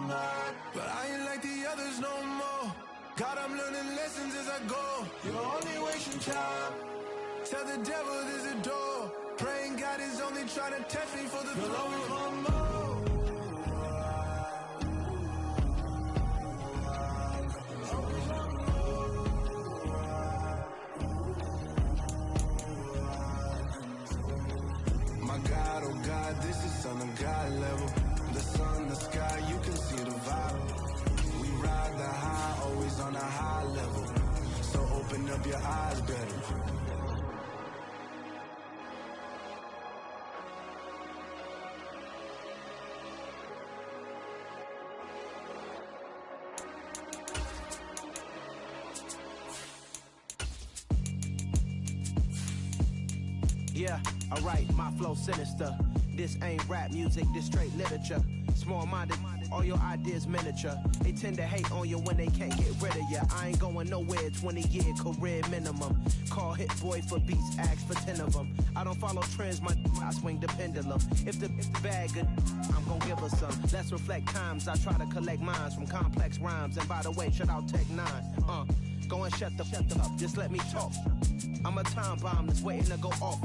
But I ain't like the others no more. God, I'm learning lessons as I go. You're only wasting time. Tell the devil there's a door. Praying God is only trying to test me for the glory. You'll always want more. My God, oh God, this is Son of God level. The sun, the sky, you can see the vibe. We ride the high, always on a high level. So open up your eyes better. Yeah, alright, my flow sinister. This ain't rap music, this straight literature. Small-minded, all your ideas miniature. They tend to hate on you when they can't get rid of you. I ain't going nowhere, 20-year career minimum. Call Hit Boy for beats, ask for 10 of them. I don't follow trends, I swing the pendulum. If the bag good, I'm gonna give her some. Let's reflect times, I try to collect minds from complex rhymes. And by the way, shout out Tech 9. Go and shut the up, just let me talk. I'm a time bomb that's waiting to go off.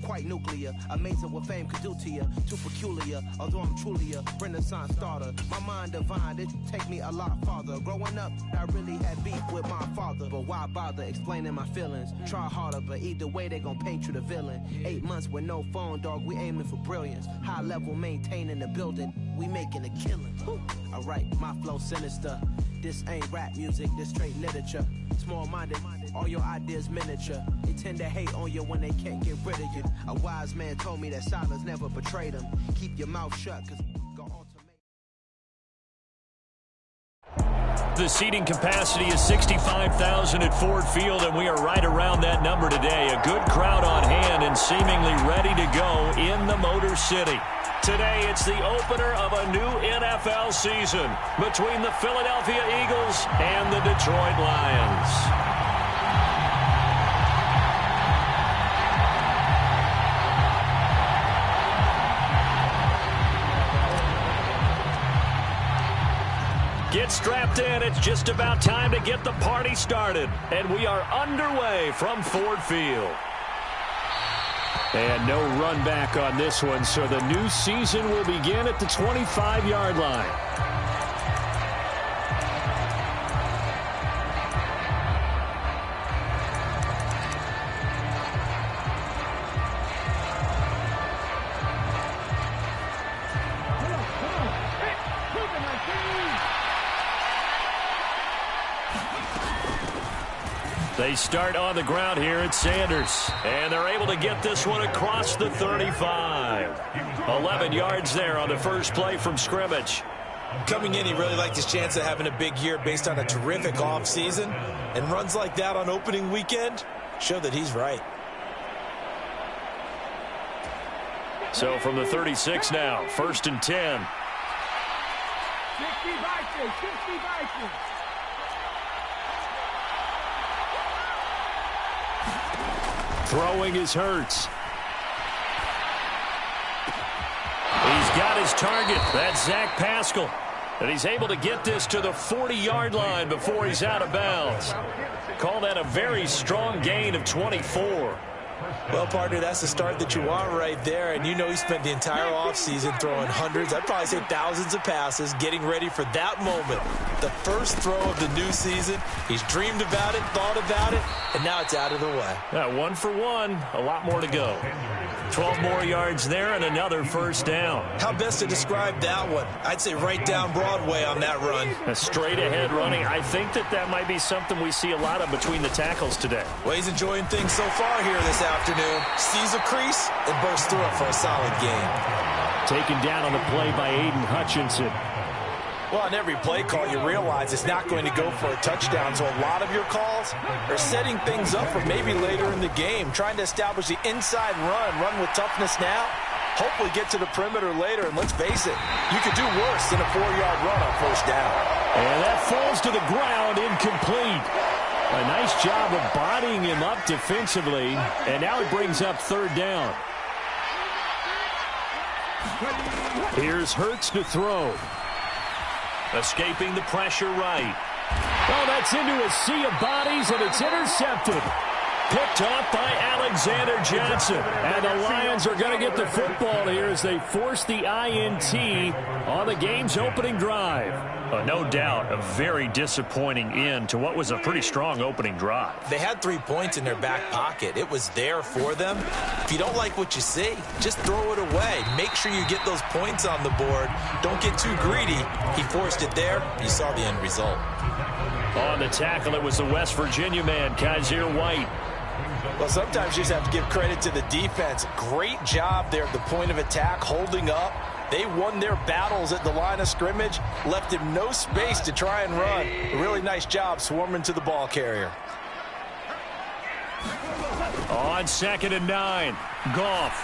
Quite nuclear, amazing what fame could do to you. Too peculiar, although I'm truly a renaissance starter. My mind divine, it take me a lot farther. Growing up, I really had beef with my father. But why bother explaining my feelings? Try harder, but either way they gon' paint you the villain. 8 months with no phone, dog, we aiming for brilliance. High level maintaining the building, we making a killing. Alright, my flow sinister. This ain't rap music, this straight literature. Small-minded, all your ideas miniature. They tend to hate on you when they can't get rid of you. A wise man told me that silence never betrayed him. Keep your mouth shut, cause go automate. The seating capacity is 65,000 at Ford Field, and we are right around that number today. A good crowd on hand and seemingly ready to go in the Motor City. Today, it's the opener of a new NFL season between the Philadelphia Eagles and the Detroit Lions. Get strapped in. It's just about time to get the party started. And we are underway from Ford Field. And no run back on this one, so the new season will begin at the 25-yard line. They start on the ground here at Sanders, and they're able to get this one across the 35. 11 yards there on the first play from scrimmage. Coming in, he really liked his chance of having a big year based on a terrific offseason, and runs like that on opening weekend show that he's right. So from the 36 now, 1st and 10. 60 Vikings. Throwing is Hurts. He's got his target. That's Zach Pascal. And he's able to get this to the 40-yard line before he's out of bounds. Call that a very strong gain of 24. Well, partner, that's the start that you want right there. And you know he spent the entire offseason throwing hundreds, I'd probably say thousands of passes, getting ready for that moment. The first throw of the new season. He's dreamed about it, thought about it, and now it's out of the way. Yeah, 1 for 1. A lot more to go. 12 more yards there and another first down. How best to describe that one? I'd say right down Broadway on that run. A straight ahead running. I think that might be something we see a lot of between the tackles today. Well, he's enjoying things so far here this afternoon. Sees a crease and bursts through it for a solid game. Taken down on the play by Aiden Hutchinson. Well, on every play call, you realize it's not going to go for a touchdown, so a lot of your calls are setting things up for maybe later in the game, trying to establish the inside run with toughness now, hopefully get to the perimeter later, and let's face it, you could do worse than a 4-yard run on first down. And that falls to the ground, incomplete. A nice job of bodying him up defensively, and now it brings up 3rd down. Here's Hurts to throw. Escaping the pressure right. Oh, that's into a sea of bodies, and it's intercepted. Picked off by Alexander Johnson. And the Lions are going to get the football here as they force the INT on the game's opening drive. No doubt a very disappointing end to what was a pretty strong opening drive. They had 3 points in their back pocket. It was there for them. If you don't like what you see, just throw it away. Make sure you get those points on the board. Don't get too greedy. He forced it there. You saw the end result. On the tackle, it was the West Virginia man, Kaiser White. Well, sometimes you just have to give credit to the defense. Great job there at the point of attack, holding up. They won their battles at the line of scrimmage, left him no space to try and run. A really nice job swarming to the ball carrier. On 2nd and 9, Goff.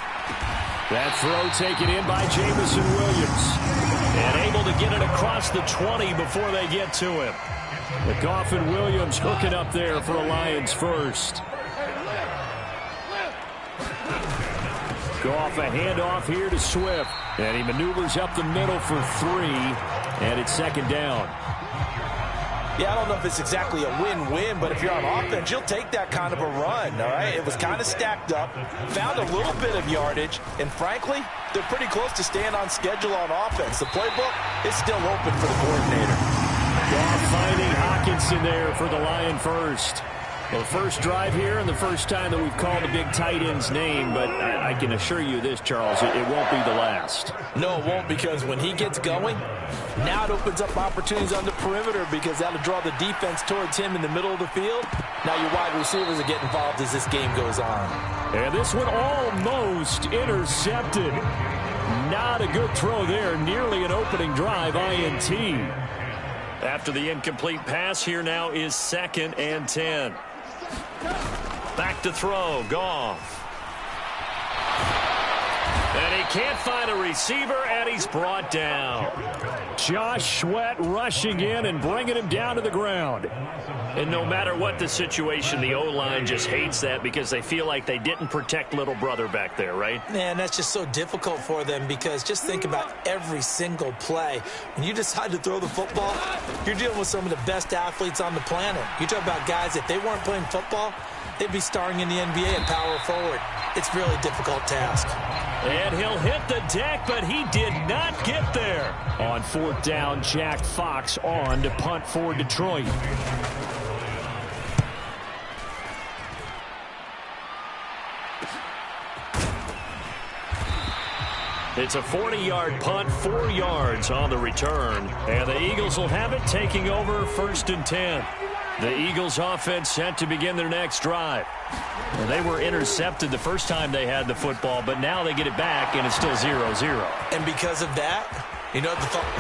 That throw taken in by Jamison Williams. And able to get it across the 20 before they get to him. The Goff and Williams hooking up there for a Lions first. Goff a handoff here to Swift. And he maneuvers up the middle for 3. And it's 2nd down. Yeah, I don't know if it's exactly a win-win, but if you're on offense, you'll take that kind of a run, all right? It was kind of stacked up, found a little bit of yardage, and frankly, they're pretty close to staying on schedule on offense. The playbook is still open for the coordinator. Goff finding Hawkinson there for the Lion first. Well, the first drive here and the first time that we've called a big tight end's name, but I can assure you this, Charles, it won't be the last. No, it won't, because when he gets going, now it opens up opportunities on the perimeter because that'll draw the defense towards him in the middle of the field. Now your wide receivers will get involved as this game goes on. And this one almost intercepted. Not a good throw there. Nearly an opening drive, INT. After the incomplete pass, here now is 2nd and 10. Back to throw, Goff. And he can't find a receiver, and he's brought down. Josh Sweat rushing in and bringing him down to the ground. And no matter what the situation, the O-line just hates that because they feel like they didn't protect little brother back there, right? Man, that's just so difficult for them because just think about every single play. When you decide to throw the football, you're dealing with some of the best athletes on the planet. You talk about guys, if they weren't playing football, they'd be starring in the NBA at power forward. It's a really difficult task. And he'll hit the deck, but he did not get there. On 4th down, Jack Fox on to punt for Detroit. It's a 40-yard punt, 4 yards on the return. And the Eagles will have it, taking over 1st and 10. The Eagles offense set to begin their next drive. Well, they were intercepted the first time they had the football, but now they get it back, and it's still 0-0. And because of that, you know,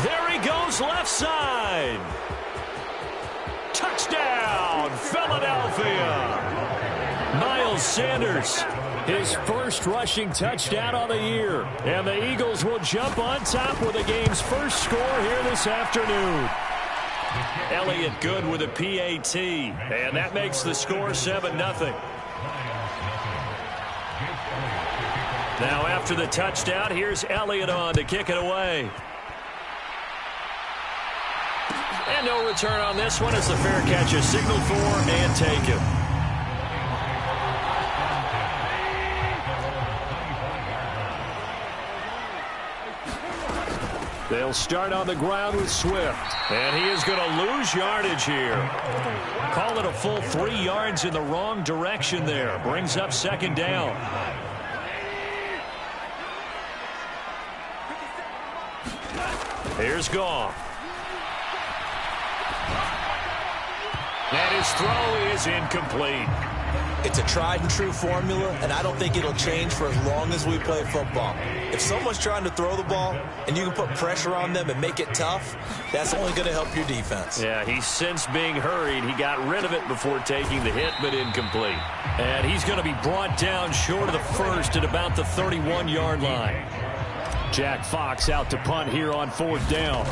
there he goes, left side. Touchdown, Philadelphia. Miles Sanders, his first rushing touchdown on the year. And the Eagles will jump on top with the game's first score here this afternoon. Elliott good with a PAT, and that makes the score 7-0. Now after the touchdown, here's Elliott on to kick it away. And no return on this one as the fair catch is signaled for and taken. They'll start on the ground with Swift. And he is going to lose yardage here. Call it a full 3 yards in the wrong direction there. Brings up 2nd down. Here's Goff. And his throw is incomplete. It's a tried and true formula, and I don't think it'll change for as long as we play football. If someone's trying to throw the ball and you can put pressure on them and make it tough, that's only going to help your defense. Yeah, he's since being hurried. He got rid of it before taking the hit, but incomplete. And he's going to be brought down short of the first at about the 31-yard line. Jack Fox out to punt here on 4th down.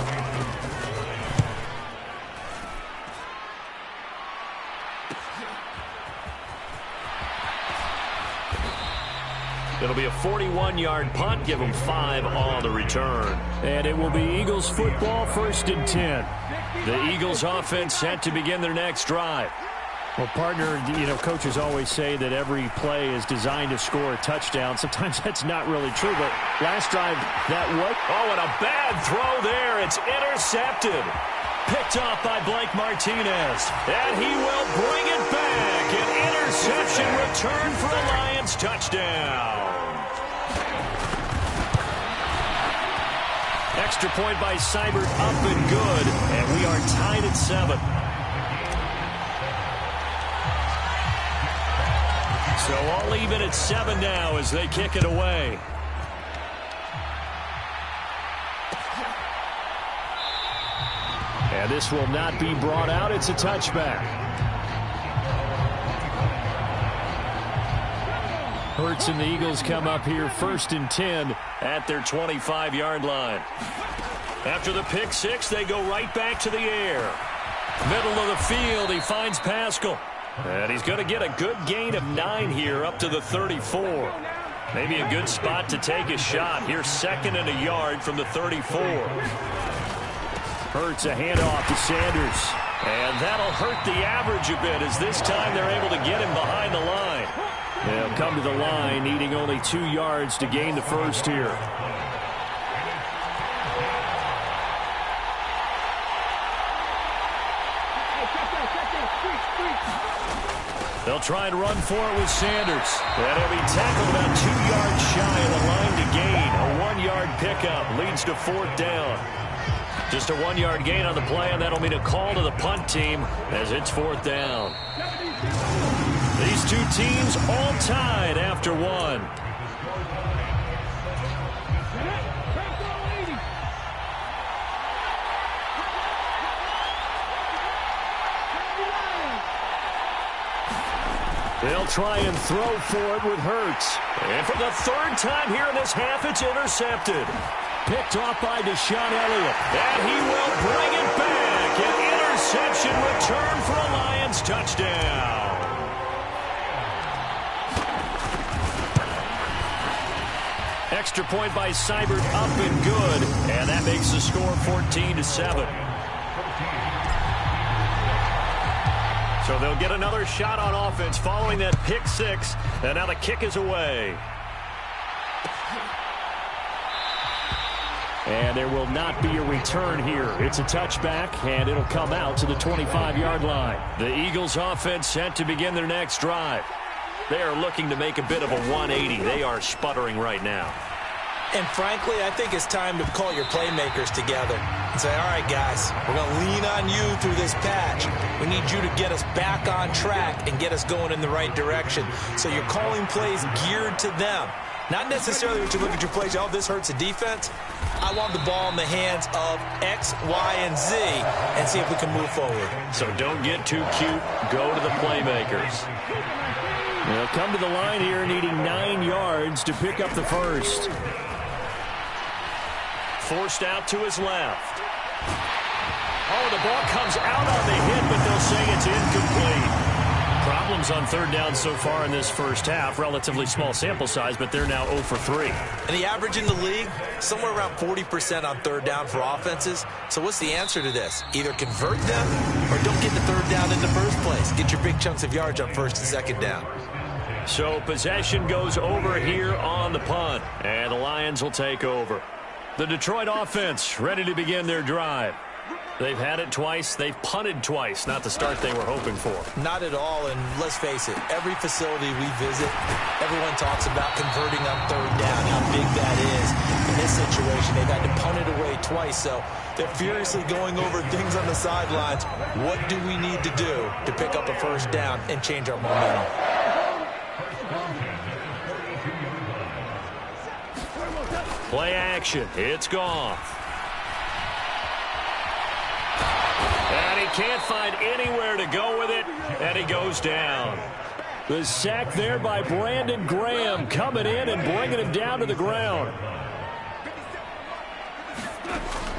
It'll be a 41-yard punt. Give them 5 on the return. And it will be Eagles football, 1st and 10. The Eagles offense set to begin their next drive. Well, partner, coaches always say that every play is designed to score a touchdown. Sometimes that's not really true, but last drive, that was. Oh, and a bad throw there. It's intercepted. Picked off by Blake Martinez. And he will bring it back. An interception return for a Lions touchdown. Extra point by Seibert, up and good. And we are tied at 7. So all even at 7 now as they kick it away. And this will not be brought out. It's a touchback. Hurts and the Eagles come up here 1st and 10 at their 25-yard line. After the pick 6, they go right back to the air. Middle of the field, he finds Pascal. And he's going to get a good gain of 9 here up to the 34. Maybe a good spot to take a shot. Here's 2nd and a yard from the 34. Hurts a handoff to Sanders. And that'll hurt the average a bit as this time they're able to get him behind the line. They'll come to the line needing only 2 yards to gain the first here. They'll try and run for it with Sanders. And he'll be tackled about 2 yards shy of the line to gain. A 1-yard pickup leads to 4th down. Just a 1-yard gain on the play, and that'll mean a call to the punt team as it's 4th down. These two teams all tied after 1. They'll try and throw for it with Hurts. And for the 3rd time here in this half, it's intercepted. Picked off by Deshaun Elliott. And he will bring it back. An interception return for a Lions touchdown. Extra point by Seibert, up and good. And that makes the score 14-7. So they'll get another shot on offense following that pick 6. And now the kick is away. And there will not be a return here. It's a touchback, and it'll come out to the 25-yard line. The Eagles offense set to begin their next drive. They are looking to make a bit of a 180. They are sputtering right now. And frankly, I think it's time to call your playmakers together and say, all right, guys, we're going to lean on you through this patch. We need you to get us back on track and get us going in the right direction. So you're calling plays geared to them. Not necessarily when you look at your plays, oh, this hurts the defense. I want the ball in the hands of X, Y, and Z and see if we can move forward. So don't get too cute. Go to the playmakers. They'll come to the line here needing 9 yards to pick up the first. Forced out to his left. Oh, the ball comes out on the hit, but they'll say it's incomplete. Problems on 3rd down so far in this first half. Relatively small sample size, but they're now 0 for 3. And the average in the league, somewhere around 40% on 3rd down for offenses. So what's the answer to this? Either convert them or don't get the 3rd down in the first place. Get your big chunks of yards on 1st and 2nd down. So possession goes over here on the punt, and the Lions will take over. The Detroit offense ready to begin their drive. They've had it twice. They've punted twice. Not the start they were hoping for. Not at all, and let's face it, every facility we visit, everyone talks about converting on 3rd down, how big that is. In this situation, they've had to punt it away twice, so they're furiously going over things on the sidelines. What do we need to do to pick up a 1st down and change our momentum? Play action. It's Goff. And he can't find anywhere to go with it, and he goes down. The sack there by Brandon Graham coming in and bringing him down to the ground.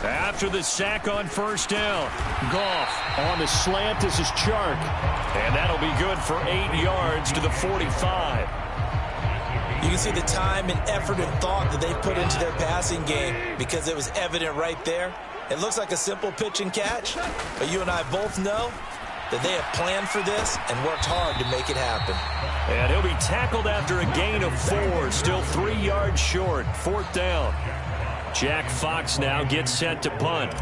After the sack on 1st down, Goff on the slant. This is Chark. And that'll be good for 8 yards to the 45. You can see the time and effort and thought that they put into their passing game because it was evident right there. It looks like a simple pitch and catch, but you and I both know that they have planned for this and worked hard to make it happen. And he'll be tackled after a gain of 4, still 3 yards short, 4th down. Jack Fox now gets set to punt.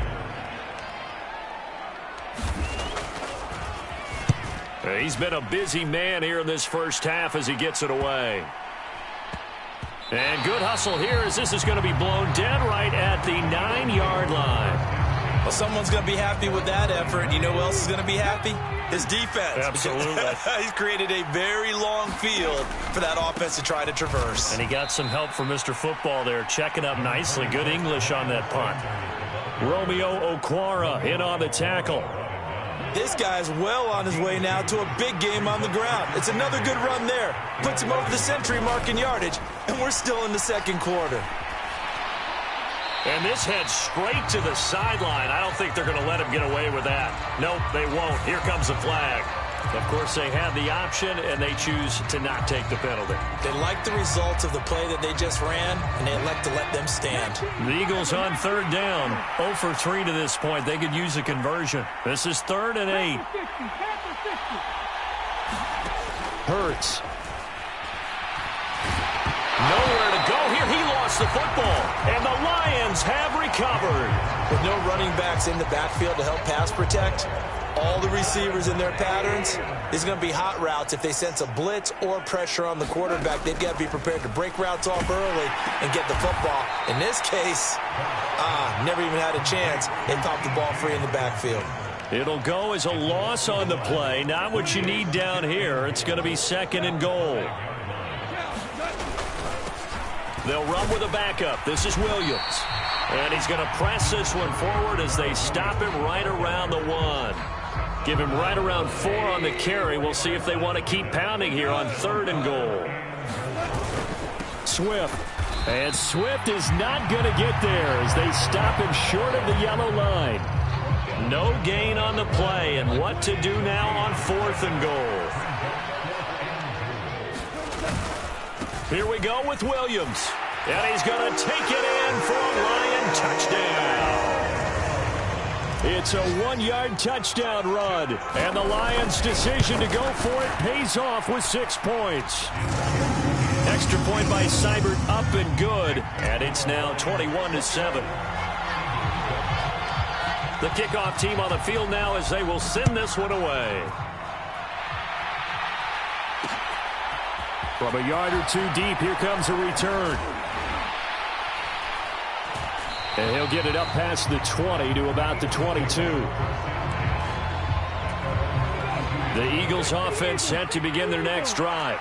He's been a busy man here in this first half as he gets it away. And good hustle here as this is going to be blown dead right at the 9-yard line. Well, someone's going to be happy with that effort. You know who else is going to be happy? His defense. Absolutely. He's created a very long field for that offense to try to traverse. And he got some help from Mr. Football there, checking up nicely. Good English on that punt. Romeo Okwara in on the tackle. This guy's well on his way now to a big game on the ground. It's another good run there. Puts him over the century mark in yardage, and we're still in the second quarter. And this heads straight to the sideline. I don't think they're going to let him get away with that. Nope, they won't. Here comes the flag. Of course, they had the option, and they choose to not take the penalty. They like the results of the play that they just ran, and they elect to let them stand. The Eagles on 3rd down. 0 for 3 to this point. They could use a conversion. This is 3rd and 8. Hurts. Nowhere to go here. He lost the football, and the Lions have recovered. With no running backs in the backfield to help pass protect, all the receivers in their patterns, there's going to be hot routes. If they sense a blitz or pressure on the quarterback, they've got to be prepared to break routes off early and get the football. In this case, never even had a chance. They popped the ball free in the backfield. It'll go as a loss on the play. Not what you need down here. It's going to be 2nd and goal. They'll run with a backup. This is Williams. And he's going to press this one forward as they stop him right around the 1. Give him right around 4 on the carry. We'll see if they want to keep pounding here on 3rd and goal. Swift. And Swift is not going to get there as they stop him short of the yellow line. No gain on the play, and what to do now on 4th and goal. Here we go with Williams. And he's going to take it in for a Lion touchdown. It's a 1-yard touchdown run. And the Lions' decision to go for it pays off with 6 points. Extra point by Seibert up and good. And it's now 21-7. The kickoff team on the field now as they will send this one away. From a yard or 2 deep, here comes a return. And he'll get it up past the 20 to about the 22. The Eagles offense set to begin their next drive.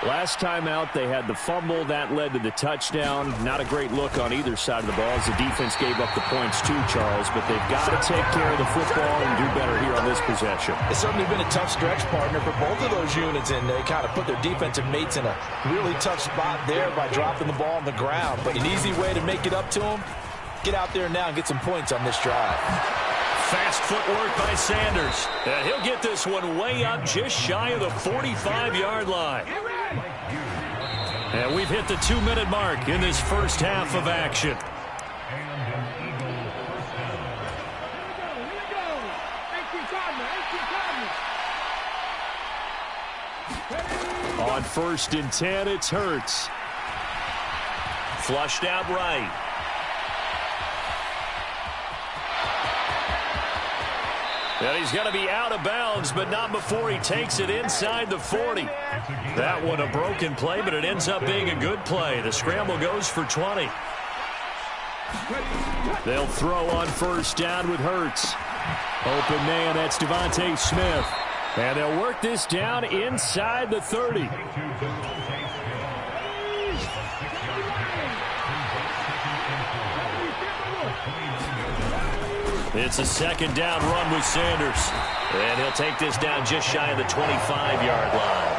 Last time out, they had the fumble. That led to the touchdown. Not a great look on either side of the ball as the defense gave up the points too, Charles. But they've got to take care of the football and do better here on this possession. It's certainly been a tough stretch, partner, for both of those units, and they kind of put their defensive mates in a really tough spot there by dropping the ball on the ground. But an easy way to make it up to them, get out there now and get some points on this drive. Fast footwork by Sanders. And he'll get this one way up just shy of the 45-yard line. And we've hit the 2-minute mark in this first half of action. On 1st and 10, it's Hurts. Flushed out right. And he's going to be out of bounds, but not before he takes it inside the 40. That one a broken play, but it ends up being a good play. The scramble goes for 20. They'll throw on 1st down with Hurts. Open man, that's Devontae Smith. And they'll work this down inside the 30. It's a 2nd down run with Sanders. And he'll take this down just shy of the 25-yard line.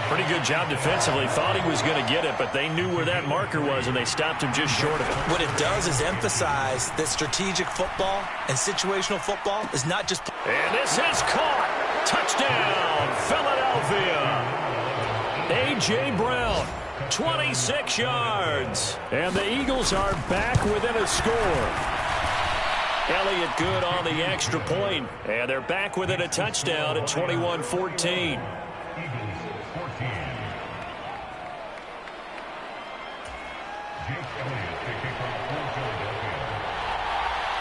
Pretty good job defensively. Thought he was going to get it, but they knew where that marker was, and they stopped him just short of it. What it does is emphasize that strategic football and situational football is not just... And this is caught. Touchdown, Philadelphia. A.J. Brown, 26 yards. And the Eagles are back within a score. Elliott good on the extra point, and they're back within a touchdown at 21-14.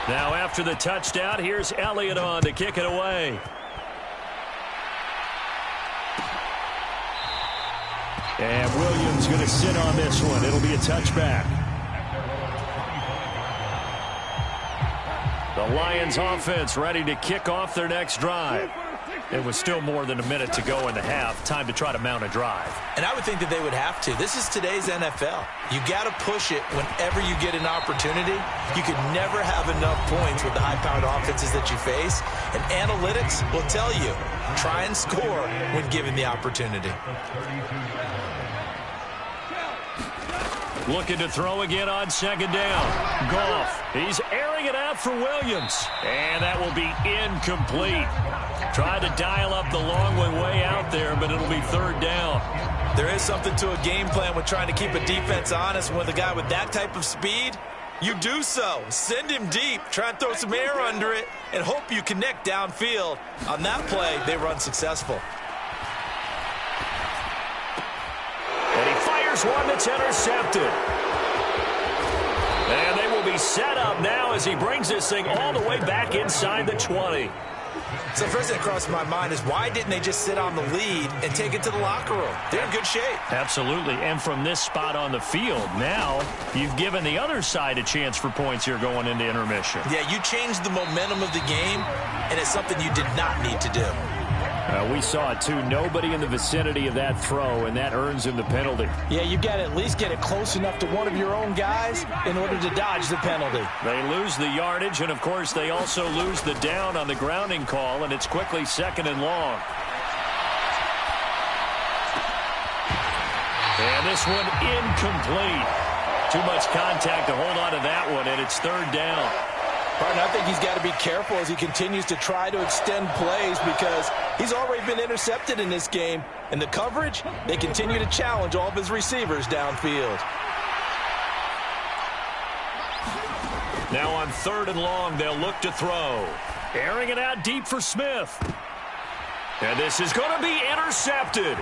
Now after the touchdown, here's Elliott on to kick it away. And Williams going to sit on this one. It'll be a touchback. The Lions offense ready to kick off their next drive. It was still more than a minute to go in the half. Time to try to mount a drive. And I would think that they would have to. This is today's NFL. You got to push it whenever you get an opportunity. You could never have enough points with the high-powered offenses that you face. And analytics will tell you, try and score when given the opportunity. Looking to throw again on second down. Goff. He's airing it out for Williams. And that will be incomplete. Tried to dial up the long one way out there, but it'll be third down. There is something to a game plan with trying to keep a defense honest. With a guy with that type of speed, you do so. Send him deep. Try and throw some air under it and hope you connect downfield. On that play, they run successful. And he fires one that's intercepted. And they will be set up now as he brings this thing all the way back inside the 20. So first thing that crossed my mind is why didn't they just sit on the lead and take it to the locker room? They're in good shape. Absolutely. And from this spot on the field, now you've given the other side a chance for points here going into intermission. Yeah, you changed the momentum of the game, and it's something you did not need to do. We saw it, too. Nobody in the vicinity of that throw, and that earns him the penalty. Yeah, you got to at least get it close enough to one of your own guys in order to dodge the penalty. They lose the yardage, and, of course, they also lose the down on the grounding call, and it's quickly second and long. And this one incomplete. Too much contact to hold on to that one, and it's third down. Partner, I think he's got to be careful as he continues to try to extend plays because he's already been intercepted in this game. And the coverage, they continue to challenge all of his receivers downfield. Now on third and long, they'll look to throw. Airing it out deep for Smith. And this is going to be intercepted.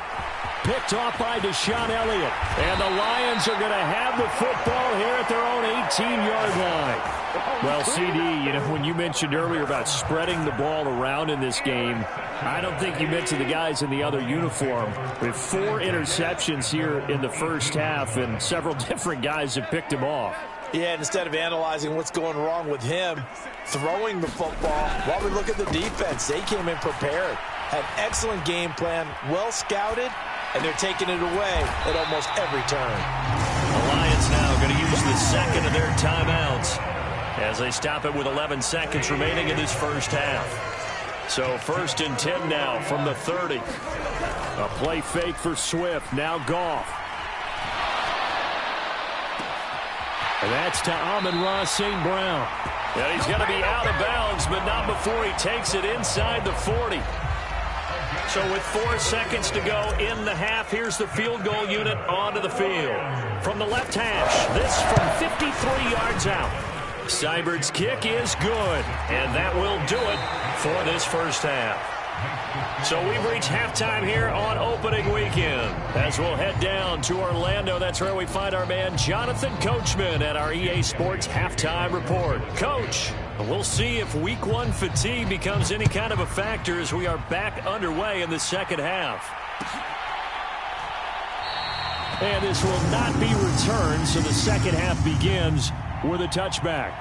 Picked off by Deshaun Elliott. And the Lions are going to have the football here at their own 18-yard line. Well, CD, you know, when you mentioned earlier about spreading the ball around in this game, I don't think you mentioned the guys in the other uniform. With 4 interceptions here in the first half, and several different guys have picked him off. Yeah, and instead of analyzing what's going wrong with him, throwing the football, while we look at the defense, they came in prepared. Had excellent game plan, well scouted, and they're taking it away at almost every turn. The Lions now going to use the second of their timeouts as they stop it with 11 seconds remaining in this first half. So first and 10 now from the 30. A play fake for Swift. Now Goff. And that's to Amon-Ra St. Brown. And he's going to be out of bounds, but not before he takes it inside the 40. So with 4 seconds to go in the half, here's the field goal unit onto the field. From the left hash, this from 53 yards out. Seibert's kick is good, and that will do it for this first half. So we've reached halftime here on opening weekend. As we'll head down to Orlando, that's where we find our man Jonathan Coachman at our EA Sports Halftime Report. Coach, we'll see if Week 1 fatigue becomes any kind of a factor as we are back underway in the second half. And this will not be returned, so the second half begins with a touchback.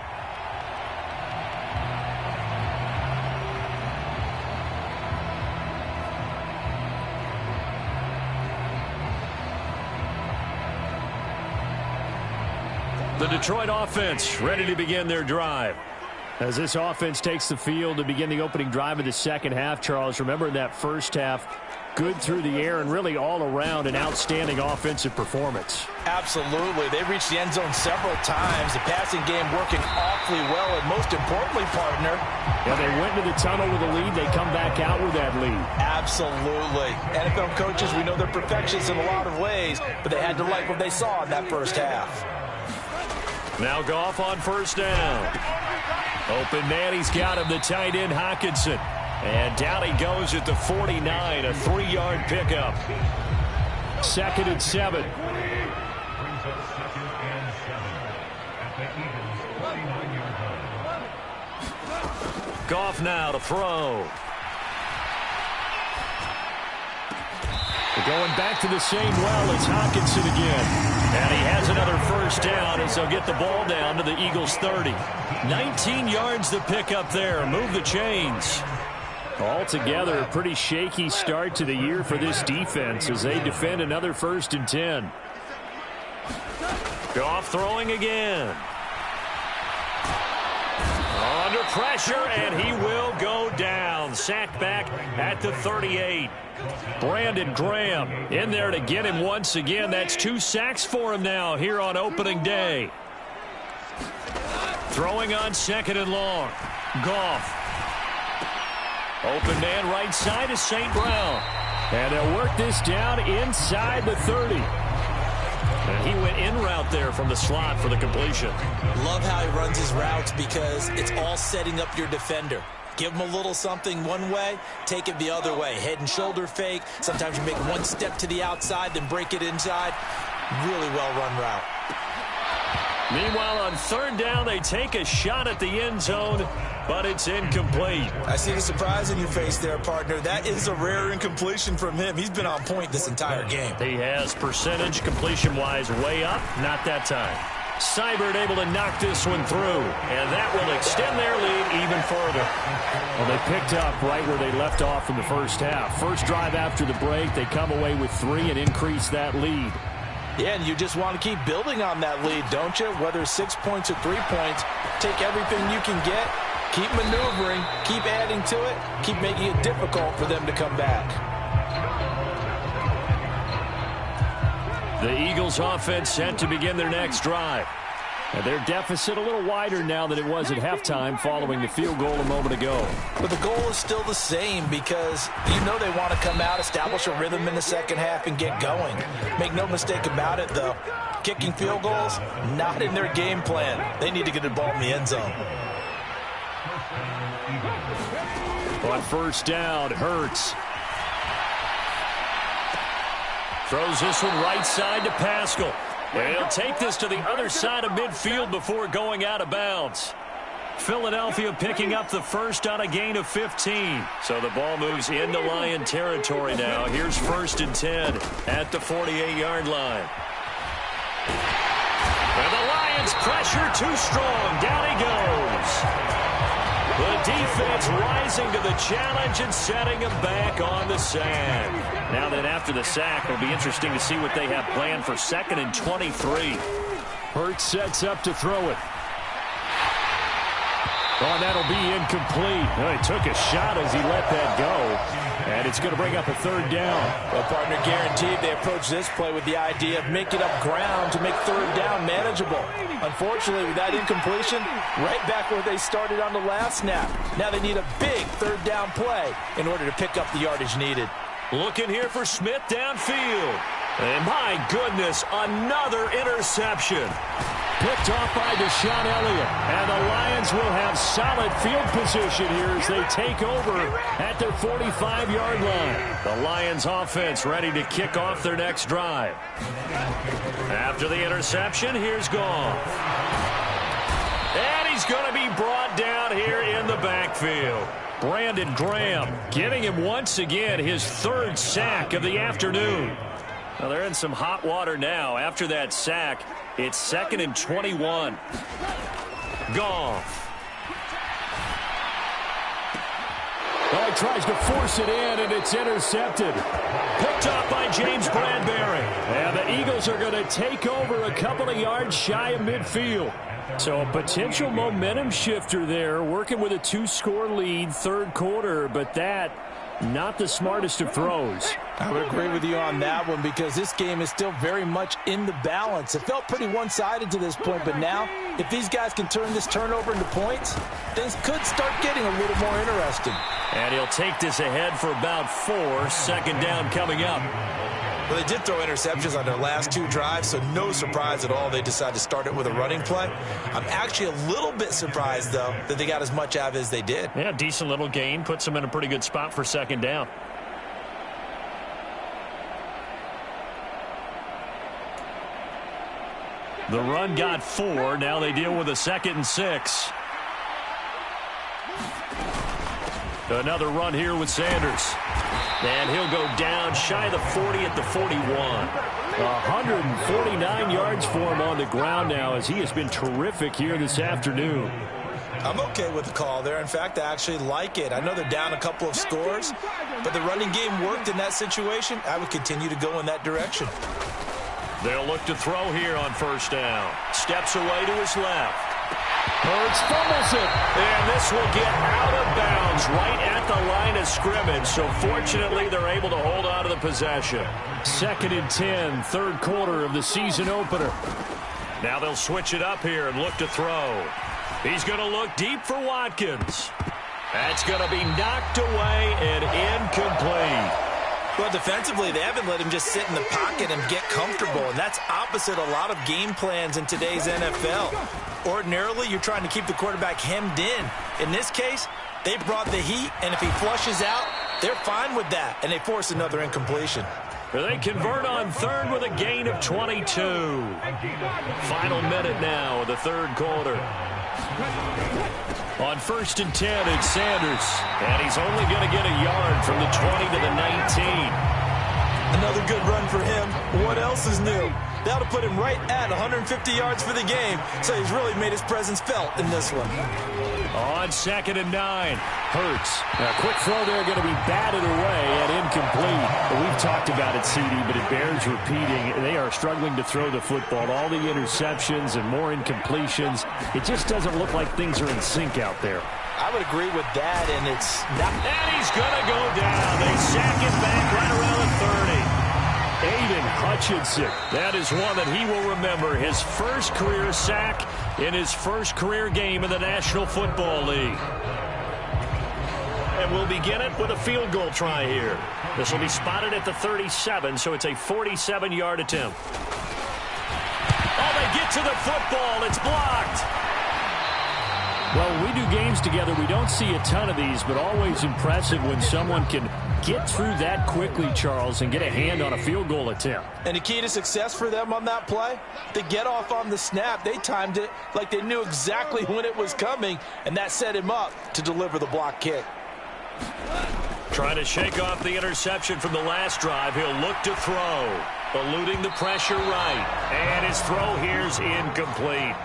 The Detroit offense ready to begin their drive. As this offense takes the field to begin the opening drive of the second half, Charles, remember in that first half, good through the air and really all around an outstanding offensive performance. Absolutely. They reached the end zone several times. The passing game working awfully well, and most importantly, partner. Yeah, they went to the tunnel with a lead. They come back out with that lead. Absolutely. NFL coaches, we know they're perfectionists in a lot of ways, but they had to like what they saw in that first half. Now Goff on first down. Open man, he's got him, the tight end Hockenson. And down he goes at the 49, a 3-yard pickup. 2nd and 7. Goff now to throw. Going back to the same well, it's Hockenson again. And he has another first down as they'll get the ball down to the Eagles' 30. 19 yards to pick up there. Move the chains. Altogether, a pretty shaky start to the year for this defense as they defend another 1st and 10. Goff throwing again. Under pressure, and he will go down. Sacked back at the 38. Brandon Graham in there to get him once again. That's 2 sacks for him now here on opening day. Throwing on 2nd and long. Goff. Open man right side is St. Brown. And they'll work this down inside the 30. And he went in route there from the slot for the completion. Love how he runs his routes because it's all setting up your defender. Give him a little something one way, take it the other way. Head and shoulder fake. Sometimes you make one step to the outside, then break it inside. Really well-run route. Meanwhile, on 3rd down, they take a shot at the end zone, but it's incomplete. I see the surprise in your face there, partner. That is a rare incompletion from him. He's been on point this entire game. He has percentage completion-wise way up. Not that time. Seibert able to knock this one through, and that will extend their lead even further. Well, they picked up right where they left off in the first half. First drive after the break, they come away with 3 and increase that lead. Yeah, and you just want to keep building on that lead, don't you? Whether it's 6 points or 3 points, take everything you can get, keep maneuvering, keep adding to it, keep making it difficult for them to come back. The Eagles offense set to begin their next drive. And their deficit a little wider now than it was at halftime following the field goal a moment ago. But the goal is still the same because you know they want to come out, establish a rhythm in the second half, and get going. Make no mistake about it, though. Kicking field goals, not in their game plan. They need to get the ball in the end zone. On first down, Hurts. Throws this one right side to Pascal. And he'll take this to the other side of midfield before going out of bounds. Philadelphia picking up the first on a gain of 15. So the ball moves into Lion territory now. Here's 1st and 10 at the 48-yard line. And the Lions pressure too strong. Down he goes. The defense rising to the challenge and setting him back on the sack. Now then, after the sack, it'll be interesting to see what they have planned for 2nd and 23. Hurts sets up to throw it. Oh, that'll be incomplete. Oh, he took a shot as he let that go. And it's going to bring up a 3rd down. Well, partner, guaranteed they approach this play with the idea of making up ground to make 3rd down manageable. Unfortunately, with that incompletion, right back where they started on the last snap. Now they need a big 3rd down play in order to pick up the yardage needed. Looking here for Smith downfield. And my goodness, another interception. Picked off by Deshaun Elliott. And the Lions will have solid field position here as they take over at their 45-yard line. The Lions offense ready to kick off their next drive. After the interception, here's Goff. And he's going to be brought down here in the backfield. Brandon Graham getting him once again his 3rd sack of the afternoon. Well, they're in some hot water now. After that sack, it's 2nd and 21. Goff. Oh, he tries to force it in, and it's intercepted. Picked off by James Bradbury. And the Eagles are going to take over a couple of yards shy of midfield. So a potential momentum shifter there, working with a 2-score lead, third quarter, but that, not the smartest of throws. I would agree with you on that one because this game is still very much in the balance. It felt pretty one-sided to this point, but now if these guys can turn this turnover into points, things could start getting a little more interesting. And he'll take this ahead for about 4. Second down coming up. Well, they did throw interceptions on their last 2 drives, so no surprise at all they decided to start it with a running play. I'm actually a little bit surprised, though, that they got as much out of it as they did. Yeah, decent little gain. Puts them in a pretty good spot for second down. The run got 4. Now they deal with a 2nd and 6. Another run here with Sanders. And he'll go down shy of the 40 at the 41. 149 yards for him on the ground now as he has been terrific here this afternoon. I'm okay with the call there. In fact, I actually like it. I know they're down a couple of scores, but the running game worked in that situation. I would continue to go in that direction. They'll look to throw here on first down. Steps away to his left. Hurts fumbles it. And this will get out of bounds right at the line of scrimmage. So fortunately, they're able to hold on to the possession. 2nd and 10, third quarter of the season opener. Now they'll switch it up here and look to throw. He's going to look deep for Watkins. That's going to be knocked away and incomplete. Well, defensively, they haven't let him just sit in the pocket and get comfortable, and that's opposite a lot of game plans in today's NFL. Ordinarily, you're trying to keep the quarterback hemmed in. In this case, they brought the heat, and if he flushes out, they're fine with that, and they force another incompletion. They convert on third with a gain of 22. Final minute now of the third quarter. On 1st and 10, it's Sanders. And he's only going to get a yard from the 20 to the 19. Another good run for him. What else is new? That'll put him right at 150 yards for the game. So he's really made his presence felt in this one. On 2nd and 9. Hurts. A quick throw there going to be batted away and incomplete. We've talked about it, CD, but it bears repeating. They are struggling to throw the football. All the interceptions and more incompletions. It just doesn't look like things are in sync out there. I would agree with that, and it's not. And he's going to go down. They sack him back right around the 30. Aiden Hutchinson. That is one that he will remember. His first career sack in his first career game in the National Football League. And we'll begin it with a field goal try here. This will be spotted at the 37, so it's a 47-yard attempt. Oh, they get to the football. It's blocked. Well, when we do games together, we don't see a ton of these, but always impressive when someone can get through that quickly, Charles, and get a hand on a field goal attempt. And the key to success for them on that play, they get off on the snap. They timed it like they knew exactly when it was coming, and that set him up to deliver the block kick. Trying to shake off the interception from the last drive. He'll look to throw. Eluding the pressure right. And his throw here's incomplete.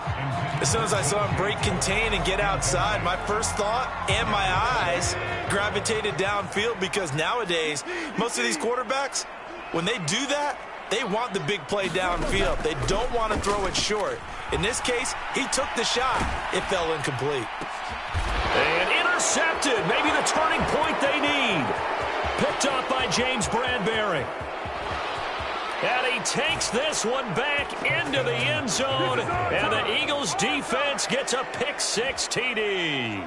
As soon as I saw him break contain and get outside, my first thought and my eyes gravitated downfield because nowadays, most of these quarterbacks, when they do that, they want the big play downfield. They don't want to throw it short. In this case, he took the shot. It fell incomplete. And intercepted. Maybe the turning point they need. Picked off by James Bradbury. And he takes this one back into the end zone. And the Eagles defense gets a pick-6 TD.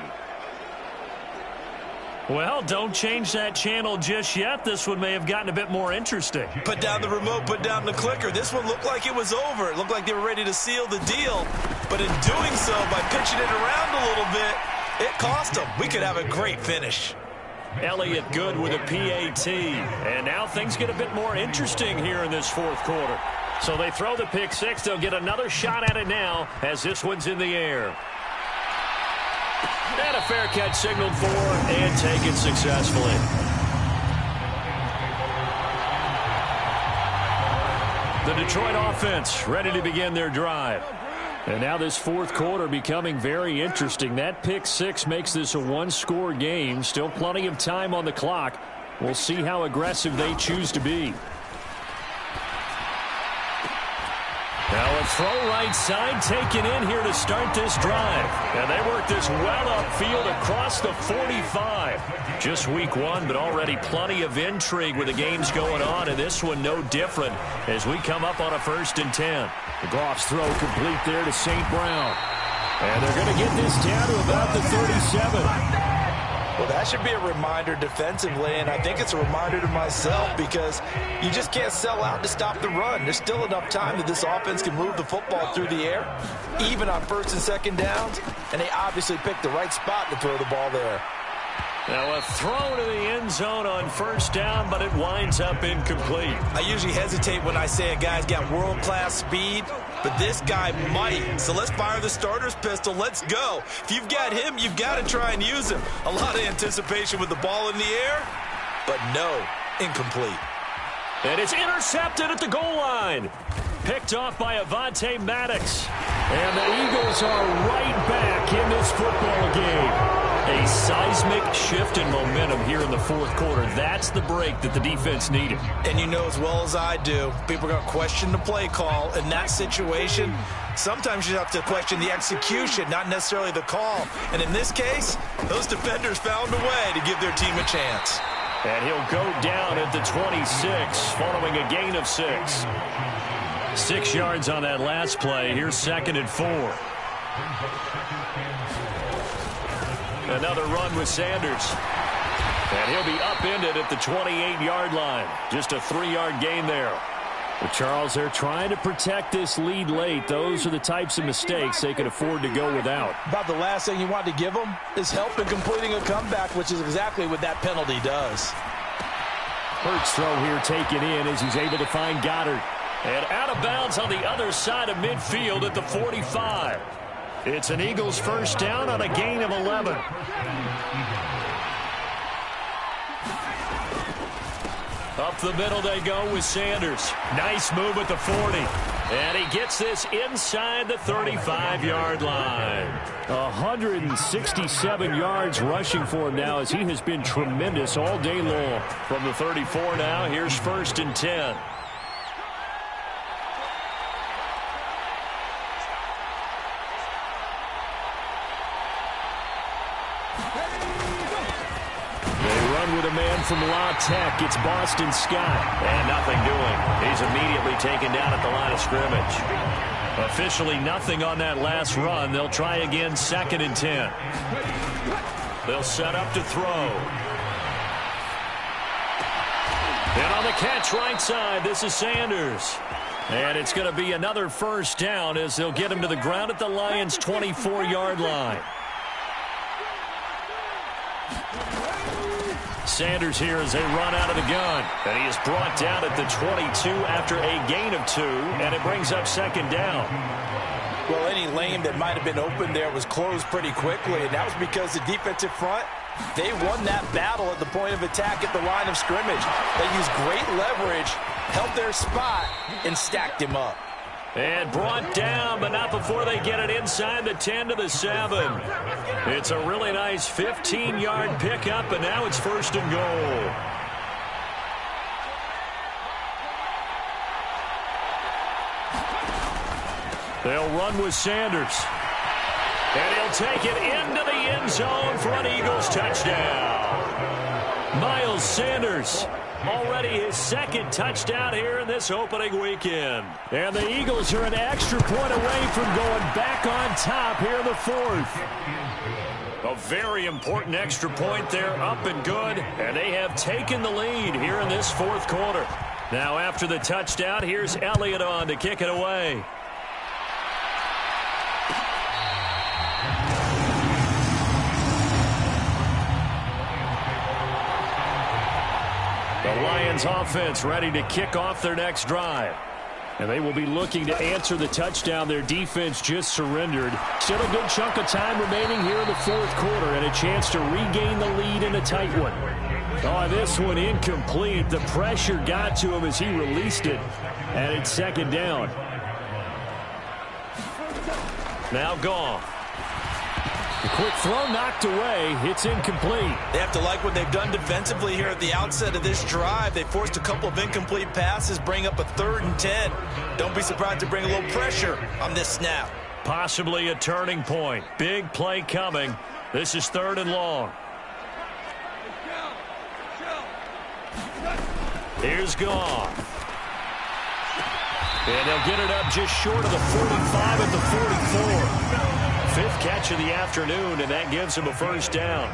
Well, don't change that channel just yet. This one may have gotten a bit more interesting. Put down the remote, put down the clicker. This one looked like it was over. It looked like they were ready to seal the deal. But in doing so, by pitching it around a little bit, it cost them. We could have a great finish. Elliott good with a PAT. And now things get a bit more interesting here in this fourth quarter. So they throw the pick-6. They'll get another shot at it now as this one's in the air. And a fair catch signaled for and taken successfully. The Detroit offense ready to begin their drive. And now this fourth quarter becoming very interesting. That pick six makes this a one-score game. Still plenty of time on the clock. We'll see how aggressive they choose to be. Now a throw right side taken in here to start this drive. And they work this well upfield across the 45. Just week one, but already plenty of intrigue with the games going on. And this one no different as we come up on a 1st and 10. The Goff's throw complete there to St. Brown. And they're going to get this down to about the 37. Well, that should be a reminder defensively, and I think it's a reminder to myself because you just can't sell out to stop the run. There's still enough time that this offense can move the football through the air, even on 1st and 2nd downs, and they obviously picked the right spot to throw the ball there. Now a throw to the end zone on 1st down, but it winds up incomplete. I usually hesitate when I say a guy's got world-class speed, but this guy might. So let's fire the starter's pistol. Let's go. If you've got him, you've got to try and use him. A lot of anticipation with the ball in the air, but no, incomplete. And it's intercepted at the goal line. Picked off by Avonte Maddox. And the Eagles are right back in this football game. A seismic shift in momentum here in the fourth quarter. That's the break that the defense needed. And you know as well as I do, people are going to question the play call. In that situation, sometimes you have to question the execution, not necessarily the call. And in this case, those defenders found a way to give their team a chance. And he'll go down at the 26 following a gain of 6. 6 yards on that last play. Here's 2nd and 4. Another run with Sanders. And he'll be upended at the 28-yard line. Just a 3-yard gain there. But Charles, they're trying to protect this lead late. Those are the types of mistakes they can afford to go without. About the last thing you want to give them is help in completing a comeback, which is exactly what that penalty does. Hurts throw here taken in as he's able to find Goddard. And out of bounds on the other side of midfield at the 45. It's an Eagles 1st down on a gain of 11. Up the middle they go with Sanders. Nice move at the 40. And he gets this inside the 35-yard line. 167 yards rushing for him now as he has been tremendous all day long. From the 34 now, here's 1st and 10. With a man from La Tech, it's Boston Scott. And nothing doing. He's immediately taken down at the line of scrimmage. Officially nothing on that last run. They'll try again 2nd and 10. They'll set up to throw. And on the catch right side, this is Sanders. And it's going to be another 1st down as they'll get him to the ground at the Lions' 24-yard line. Sanders here as they run out of the gun. And he is brought down at the 22 after a gain of 2. And it brings up 2nd down. Well, any lane that might have been open there was closed pretty quickly. And that was because the defensive front, they won that battle at the point of attack at the line of scrimmage. They used great leverage, held their spot, and stacked him up. And brought down, but not before they get it inside the 10 to the 7. It's a really nice 15-yard pickup, and now it's 1st and goal. They'll run with Sanders. And he'll take it into the end zone for an Eagles touchdown. Miles Sanders. Already his 2nd touchdown here in this opening weekend. And the Eagles are an extra point away from going back on top here in the 4th. A very important extra point there, up and good. And they have taken the lead here in this 4th quarter. Now after the touchdown, here's Elliott on to kick it away. The Lions offense ready to kick off their next drive. And they will be looking to answer the touchdown their defense just surrendered. Still a good chunk of time remaining here in the 4th quarter and a chance to regain the lead in a tight one. Oh, this one incomplete. The pressure got to him as he released it. And it's 2nd down. now gone. The quick throw knocked away. It's incomplete. They have to like what they've done defensively here at the outset of this drive. They forced a couple of incomplete passes, bring up a 3rd and 10. Don't be surprised to bring a little pressure on this snap. Possibly a turning point. Big play coming. This is 3rd and long. Here's Goff. And they'll get it up just short of the 45 at the 44. 5th catch of the afternoon, and that gives him a first down.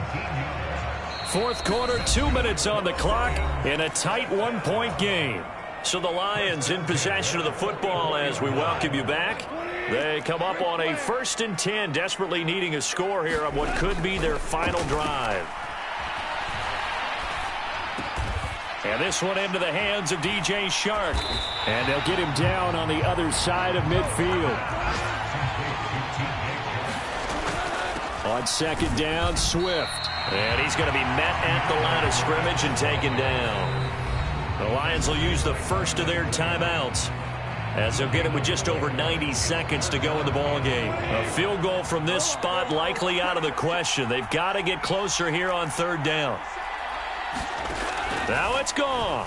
4th quarter, 2 minutes on the clock in a tight 1-point game. So the Lions in possession of the football as we welcome you back. They come up on a 1st and 10, desperately needing a score here on what could be their final drive. And this one into the hands of DJ Shark. And they'll get him down on the other side of midfield. On 2nd down, Swift. And he's going to be met at the line of scrimmage and taken down. The Lions will use the first of their timeouts as they'll get it with just over 90 seconds to go in the ball game. A field goal from this spot likely out of the question. They've got to get closer here on 3rd down. Now it's gone.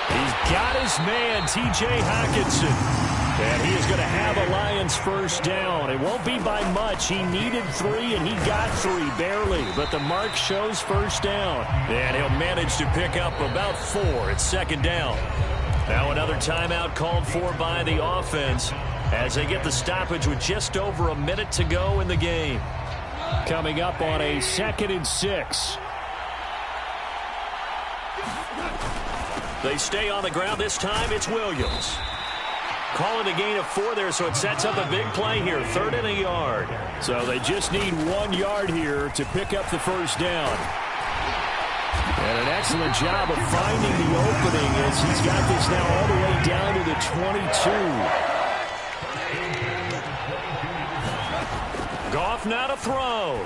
He's got his man, T.J. Hockenson. And he is going to have a Lions first down. It won't be by much. He needed 3, and he got 3, barely. But the mark shows first down. And he'll manage to pick up about 4 at 2nd down. Now another timeout called for by the offense as they get the stoppage with just over a minute to go in the game. Coming up on a 2nd and 6. They stay on the ground. This time it's Williams. Calling a gain of 4 there, so it sets up a big play here. 3rd and a yard. So they just need 1 yard here to pick up the first down. And an excellent job of finding the opening as he's got this now all the way down to the 22. Goff now to throw.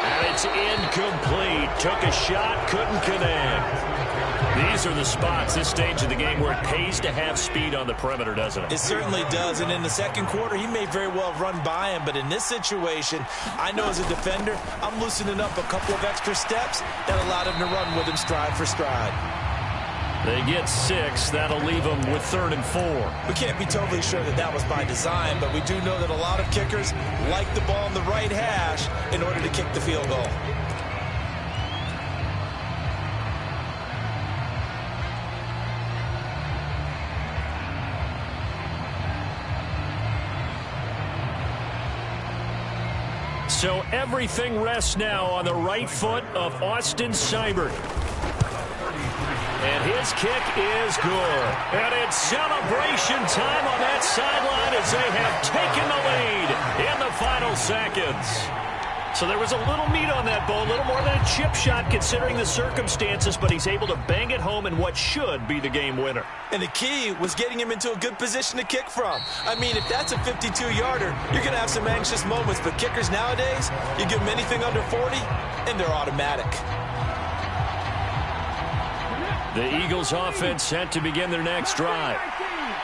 And it's incomplete. Took a shot, couldn't connect. These are the spots, this stage of the game, where it pays to have speed on the perimeter, doesn't it? It certainly does, and in the 2nd quarter, he may very well have run by him, but in this situation, I know as a defender, I'm loosening up a couple of extra steps that allowed him to run with him stride for stride. They get 6. That'll leave them with 3rd and 4. We can't be totally sure that that was by design, but we do know that a lot of kickers like the ball on the right hash in order to kick the field goal. So everything rests now on the right foot of Austin Seibert. And his kick is good. And it's celebration time on that sideline as they have taken the lead in the final seconds. So there was a little meat on that ball, a little more than a chip shot considering the circumstances, but he's able to bang it home in what should be the game winner. And the key was getting him into a good position to kick from. I mean, if that's a 52-yarder, you're going to have some anxious moments, but kickers nowadays, you give them anything under 40, and they're automatic. The Eagles offense set to begin their next drive.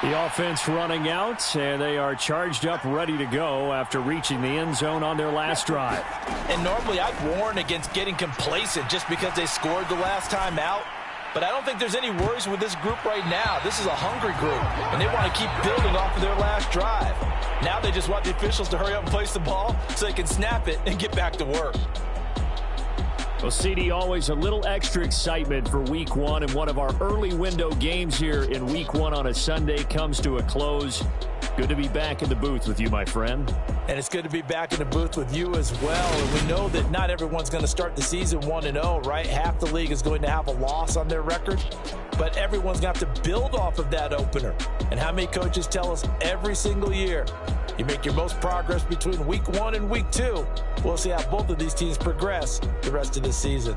The offense running out, and they are charged up, ready to go after reaching the end zone on their last drive. And normally I'd warn against getting complacent just because they scored the last time out. But I don't think there's any worries with this group right now. This is a hungry group, and they want to keep building off of their last drive. Now they just want the officials to hurry up and place the ball so they can snap it and get back to work. Well, CD, always a little extra excitement for Week 1, and one of our early window games here in Week 1 on a Sunday comes to a close. Good to be back in the booth with you, my friend. And it's good to be back in the booth with you as well. And we know that not everyone's going to start the season 1-0, right? Half the league is going to have a loss on their record. But everyone's going to have to build off of that opener. And how many coaches tell us every single year, you make your most progress between Week 1 and Week 2. We'll see how both of these teams progress the rest of this season.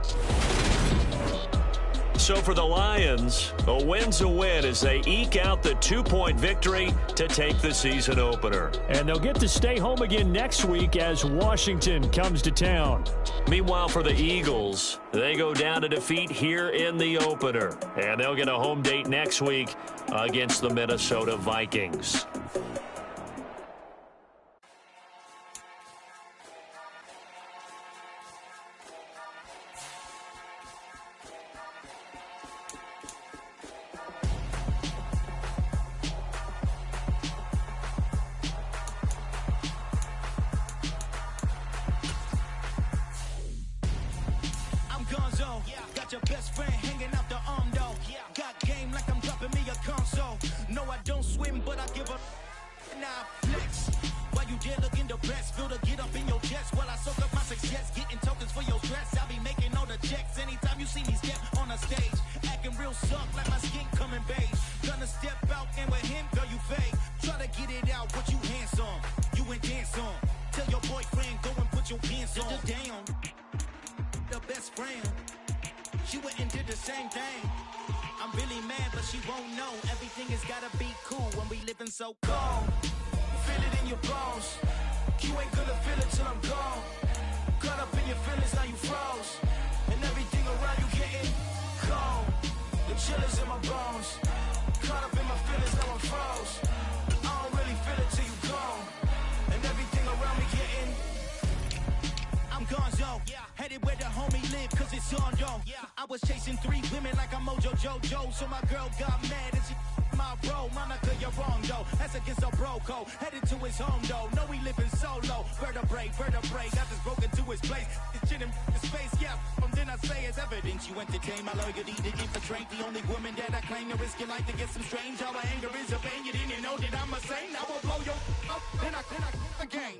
So for the Lions, a win's a win as they eke out the 2-point victory to take the season opener. And they'll get to stay home again next week as Washington comes to town. Meanwhile, for the Eagles, they go down to defeat here in the opener. And they'll get a home date next week against the Minnesota Vikings. Got your best friend hanging out the arm though. Got game like I'm dropping me a console. No, I don't swim, but I give up. Nah, flex. While you there looking the best, feel the get up in your chest. While I soak up my success, getting tokens for your stress. I'll be making all the checks anytime you see me step on a stage. Acting real suck like my skin coming beige. Gonna step out and with him, girl, you fake. Try to get it out, what you handsome. You ain't dance on. Tell your boyfriend, go and put your pants on. Down. The best friend. She went and did the same thing. I'm really mad, but she won't know. Everything has gotta be cool when we living so cold. Feel it in your bones. You ain't gonna feel it till I'm gone. Caught up in your feelings, now you froze. And everything around you getting cold. The chill is in my bones. Caught up in my feelings, now I'm froze. I don't really feel it till you gone. And everything around me getting I'm gonzo. Headed where the homie live, cause it's on, yo. I was chasing 3 women like I'm Mojo Jojo. So my girl got mad and she my bro. Monica, you're wrong, though. That's against a bro code. Headed to his home, though. No, he living solo. Vertebrae. Got this broken to his place. This shit in his face, yeah. From then I say it's evidence. You entertain my loyalty to infiltrate. The only woman that I claim to risk your life to get some strange. Our anger is a pain. You didn't know that I'm a saint. I will blow your up. Then I again.